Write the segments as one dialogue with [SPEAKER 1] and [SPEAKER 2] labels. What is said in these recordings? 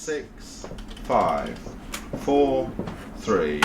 [SPEAKER 1] 6, 5, 4, 3.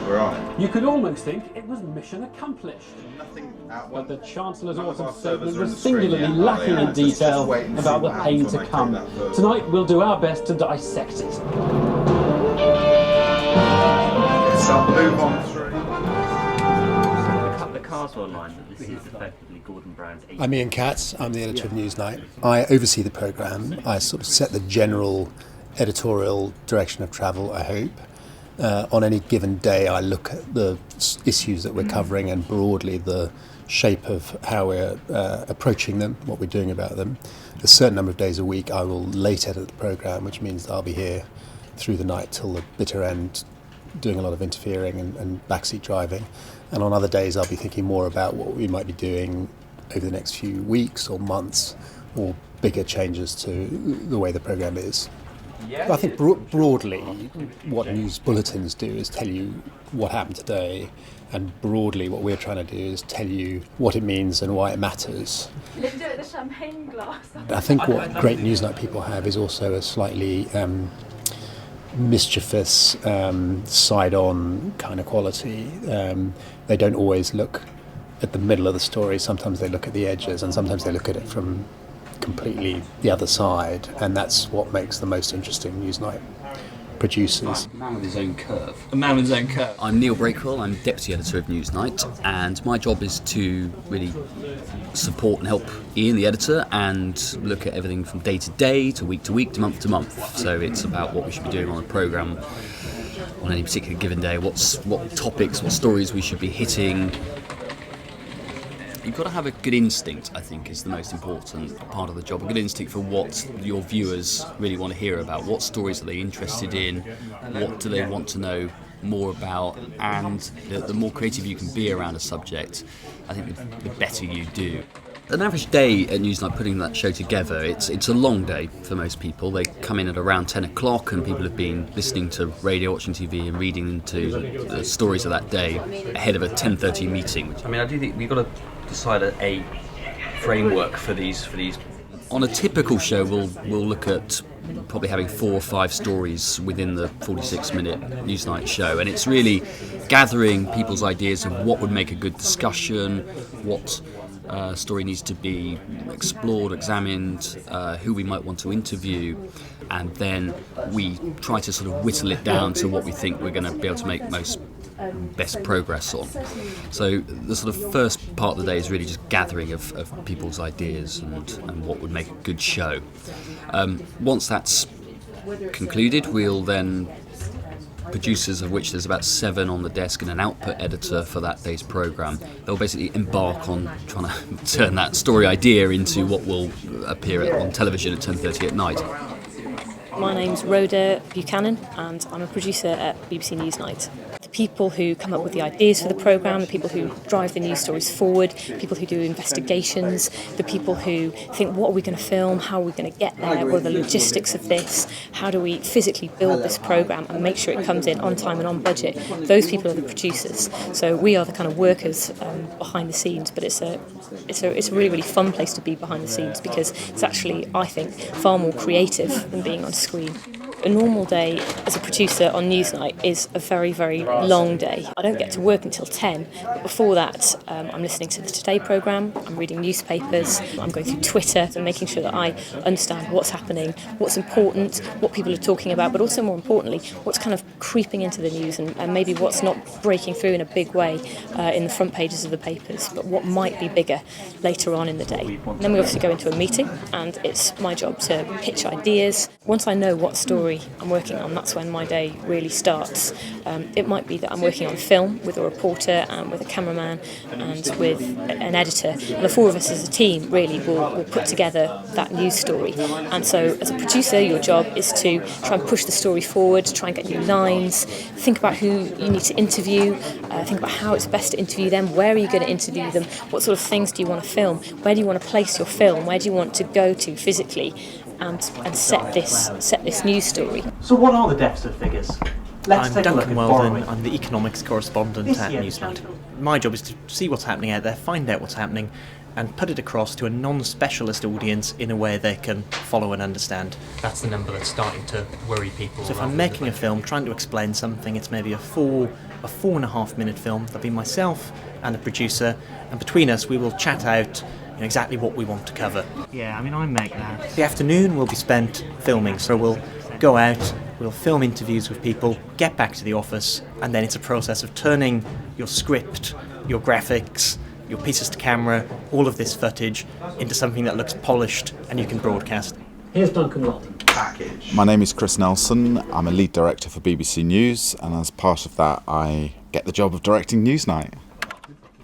[SPEAKER 1] We're on it.
[SPEAKER 2] You could almost think it was mission accomplished.
[SPEAKER 1] Nothing at
[SPEAKER 2] But the Chancellor's
[SPEAKER 1] None of our
[SPEAKER 2] autumn
[SPEAKER 1] servers
[SPEAKER 2] statement
[SPEAKER 1] are in
[SPEAKER 2] was
[SPEAKER 1] the screen
[SPEAKER 2] singularly
[SPEAKER 1] yet, are
[SPEAKER 2] lacking
[SPEAKER 1] they?
[SPEAKER 2] in
[SPEAKER 1] Let's just
[SPEAKER 2] detail
[SPEAKER 1] wait and see
[SPEAKER 2] about the
[SPEAKER 1] what
[SPEAKER 2] pain
[SPEAKER 1] happens
[SPEAKER 2] to
[SPEAKER 1] when I
[SPEAKER 2] come.
[SPEAKER 1] take that further.
[SPEAKER 2] Tonight we'll do our best to dissect it.
[SPEAKER 1] So move on through.
[SPEAKER 3] The cars were online, but this is effectively Gordon Brown's.
[SPEAKER 4] I'm Ian Katz, I'm the editor of Newsnight. I oversee the programme. I sort of set the general editorial direction of travel, I hope. On any given day, I look at the issues that we're covering and broadly the shape of how we're approaching them, what we're doing about them. A certain number of days a week, I will late edit the programme, which means I'll be here through the night till the bitter end, doing a lot of interfering and backseat driving. And on other days, I'll be thinking more about what we might be doing over the next few weeks or months, or bigger changes to the way the programme is. I think broadly what news bulletins do is tell you what happened today, and broadly what we're trying to do is tell you what it means and why it matters.
[SPEAKER 5] They do it with the champagne glass.
[SPEAKER 4] I think what great Newsnight people have is also a slightly mischievous, side-on kind of quality. They don't always look at the middle of the story. Sometimes they look at the edges, and sometimes they look at it from completely the other side, and that's what makes the most interesting Newsnight producers.
[SPEAKER 6] A man with his own curve.
[SPEAKER 3] A man with his own curve.
[SPEAKER 6] I'm Neil Breakwell, I'm deputy editor of Newsnight, and my job is to really support and help Ian, the editor, and look at everything from day to day, to week, to month to month. So it's about what we should be doing on a programme on any particular given day, what topics, what stories we should be hitting. You've got to have a good instinct, I think, is the most important part of the job. A good instinct for what your viewers really want to hear about. What stories are they interested in? What do they want to know more about? And the more creative you can be around a subject, I think the better you do. An average day at Newsnight putting that show together, it's a long day for most people. They come in at around 10 o'clock and people have been listening to radio, watching TV and reading into the stories of that day ahead of a 10:30 meeting.
[SPEAKER 3] I mean, I do think we've got to decide a framework for these.
[SPEAKER 6] On a typical show, we'll look at probably having 4 or 5 stories within the 46-minute Newsnight show, and it's really gathering people's ideas of what would make a good discussion, what story needs to be explored, examined, who we might want to interview, and then we try to sort of whittle it down to what we think we're going to be able to make best progress on. So the sort of first part of the day is really just gathering of people's ideas and what would make a good show. Once that's concluded, we'll then, producers of which there's about 7 on the desk and an output editor for that day's programme, they'll basically embark on trying to turn that story idea into what will appear on television at 10:30 at night.
[SPEAKER 5] My name's Rhoda Buchanan and I'm a producer at BBC Newsnight. The people who come up with the ideas for the programme, the people who drive the news stories forward, people who do investigations, the people who think what are we going to film, how are we going to get there, what are the logistics of this, how do we physically build this programme and make sure it comes in on time and on budget. Those people are the producers. So we are the kind of workers behind the scenes, but it's a really, really fun place to be behind the scenes because it's actually, I think, far more creative than being on screen. A normal day as a producer on Newsnight is a very, very long day. I don't get to work until 10, but before that I'm listening to the Today programme, I'm reading newspapers, I'm going through Twitter and making sure that I understand what's happening, what's important, what people are talking about, but also more importantly, what's kind of creeping into the news and maybe what's not breaking through in a big way in the front pages of the papers, but what might be bigger later on in the day. And then we obviously go into a meeting and it's my job to pitch ideas. Once I know what story I'm working on, that's when my day really starts. It might be that I'm working on film with a reporter and with a cameraman and with an editor, and the 4 of us as a team really will put together that news story. And so as a producer, your job is to try and push the story forward, try and get new lines, think about who you need to interview, think about how it's best to interview them, where are you going to interview them, what sort of things do you want to film, where do you want to place your film, where do you want to go to physically, and set this news story.
[SPEAKER 7] So what are the deficit figures? Let's
[SPEAKER 8] I'm
[SPEAKER 7] take a look
[SPEAKER 8] Duncan
[SPEAKER 7] at
[SPEAKER 8] Weldon,
[SPEAKER 7] borrowing.
[SPEAKER 8] I'm the economics correspondent at Newsnight. My job is to see what's happening out there, find out what's happening,
[SPEAKER 7] and put it across to a non-specialist audience in a way they can follow and understand.
[SPEAKER 8] That's the number that's starting to worry people.
[SPEAKER 7] So if I'm making a film, trying to explain something, it's maybe a 4.5 minute film. There'll be myself and the producer, and between us we will chat out exactly what we want to cover. Yeah, I mean, I make that. The afternoon will be spent filming, so we'll go out, we'll film interviews with people, get back to the office, and then it's a process of turning your script, your graphics, your pieces to camera, all of this footage into something that looks polished and you can broadcast.
[SPEAKER 2] Here's Duncan Weldon.
[SPEAKER 1] Package.
[SPEAKER 9] My name is Chris Nelson. I'm a lead director for BBC News, and as part of that I get the job of directing Newsnight.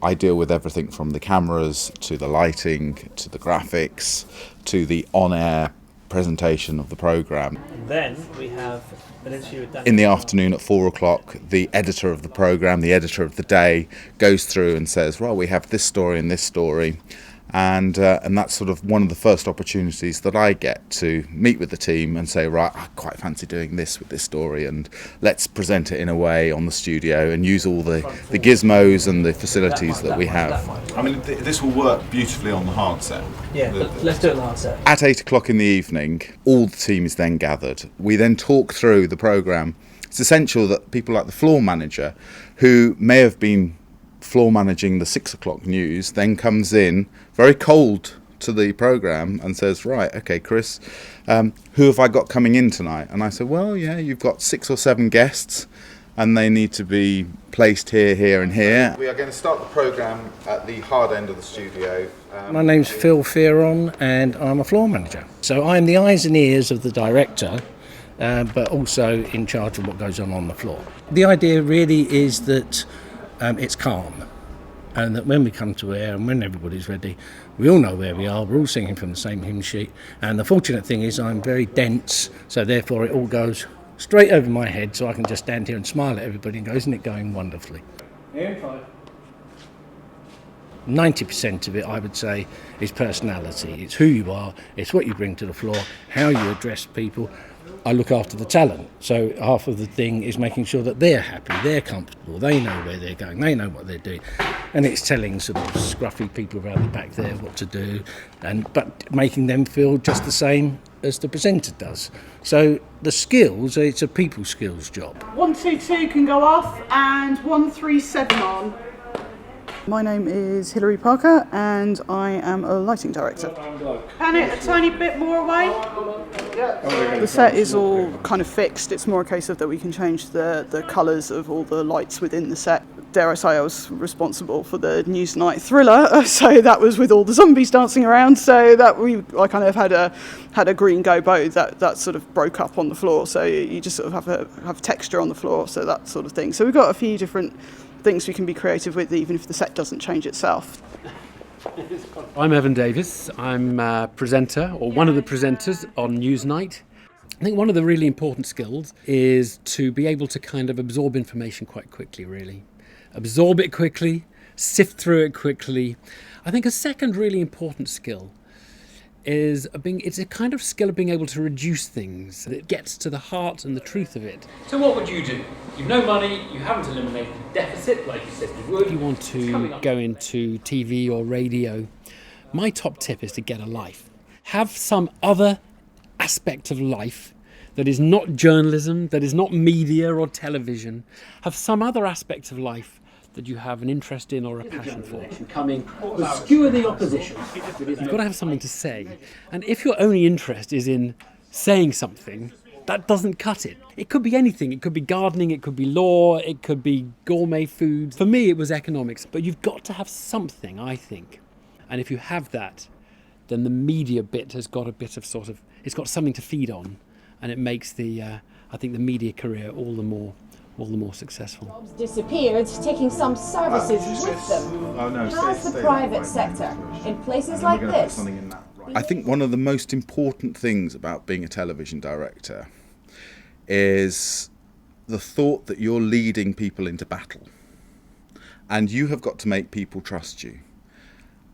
[SPEAKER 9] I deal with everything from the cameras to the lighting to the graphics to the on-air presentation of the programme.
[SPEAKER 7] Then we have an interview with Duncan.
[SPEAKER 9] In the afternoon at 4 o'clock, the editor of the programme, the editor of the day, goes through and says, well, we have this story and this story. And that's sort of one of the first opportunities that I get to meet with the team and say, right, I quite fancy doing this with this story, and let's present it in a way on the studio and use all the gizmos and the facilities that we have.
[SPEAKER 1] I mean, this will work beautifully on the hard set.
[SPEAKER 7] Yeah, let's do it on set.
[SPEAKER 9] At 8 o'clock in the evening, all the team is then gathered. We then talk through the programme. It's essential that people like the floor manager, who may have been floor managing the 6 o'clock news, then comes in very cold to the programme and says, right, okay, Chris, who have I got coming in tonight? And I said, well, yeah, you've got 6 or 7 guests and they need to be placed here, here and here.
[SPEAKER 1] We are going to start the programme at the hard end of the studio.
[SPEAKER 10] My name's Phil Theron and I'm a floor manager. So I'm the eyes and ears of the director, but also in charge of what goes on the floor. The idea really is that it's calm, and that when we come to air and when everybody's ready, we all know where we are, we're all singing from the same hymn sheet, and the fortunate thing is I'm very dense, so therefore it all goes straight over my head, so I can just stand here and smile at everybody and go, isn't it going wonderfully? 90% of it, I would say, is personality. It's who you are, it's what you bring to the floor, how you address people. I look after the talent, so half of the thing is making sure that they're happy, they're comfortable, they know where they're going, they know what they're doing, and it's telling sort of scruffy people around the back there what to do, but making them feel just the same as the presenter does. So the skills, it's a people skills job.
[SPEAKER 11] 122 can go off and 137 on. My name is Hilary Parker and I am a lighting director.
[SPEAKER 12] Pan it a tiny bit more away.
[SPEAKER 11] The set is all kind of fixed. It's more a case of that we can change the colours of all the lights within the set. Dare I say I was responsible for the Newsnight thriller, so that was with all the zombies dancing around, so that I kind of had a green go bow that sort of broke up on the floor, so you just sort of have texture on the floor, so that sort of thing. So we've got a few different things we can be creative with, even if the set doesn't change itself.
[SPEAKER 2] I'm Evan Davis. I'm a presenter, or one of the presenters on Newsnight. I think one of the really important skills is to be able to kind of absorb information quite quickly, really. Absorb it quickly, sift through it quickly. I think a second really important skill is it's a kind of skill of being able to reduce things. It gets to the heart and the truth of it.
[SPEAKER 8] So what would you do? You've no money, you haven't eliminated the deficit like you said you would.
[SPEAKER 2] If you want to go into TV or radio, my top tip is to get a life. Have some other aspect of life that is not journalism, that is not media or television. Have some other aspect of life that you have an interest in or a passion for.
[SPEAKER 8] Coming, skewer the opposition.
[SPEAKER 2] You've got to have something to say. And if your only interest is in saying something, that doesn't cut it. It could be anything. It could be gardening, it could be law, it could be gourmet food. For me, it was economics. But you've got to have something, I think. And if you have that, then the media bit has got a bit of it's got something to feed on. And it makes I think the media career all the more successful.
[SPEAKER 13] Disappeared, taking some services with them. How's the private sector in places like this?
[SPEAKER 9] I think one of the most important things about being a television director is the thought that you're leading people into battle. And you have got to make people trust you.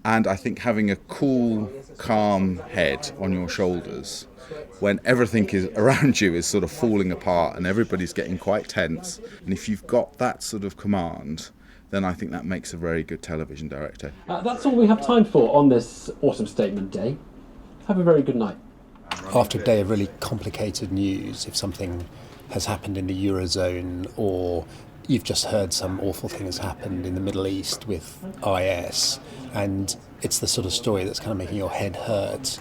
[SPEAKER 9] And I think having a cool, calm head on your shoulders when everything is around you is sort of falling apart and everybody's getting quite tense, and if you've got that sort of command, then I think that makes a very good television director.
[SPEAKER 2] That's all we have time for on this Autumn Statement Day. Have a very good night.
[SPEAKER 4] After a day of really complicated news, if something has happened in the Eurozone or you've just heard some awful thing has happened in the Middle East with IS, and it's the sort of story that's kind of making your head hurt.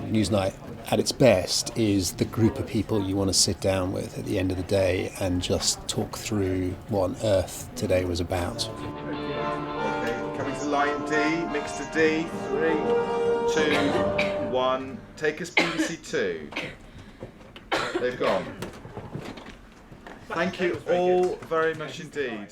[SPEAKER 4] Newsnight at its best is the group of people you want to sit down with at the end of the day and just talk through what on earth today was about.
[SPEAKER 1] Okay, coming to line D, mix to D, 3, 2, 1. Take us BBC 2. They've gone. Thank you all very much indeed.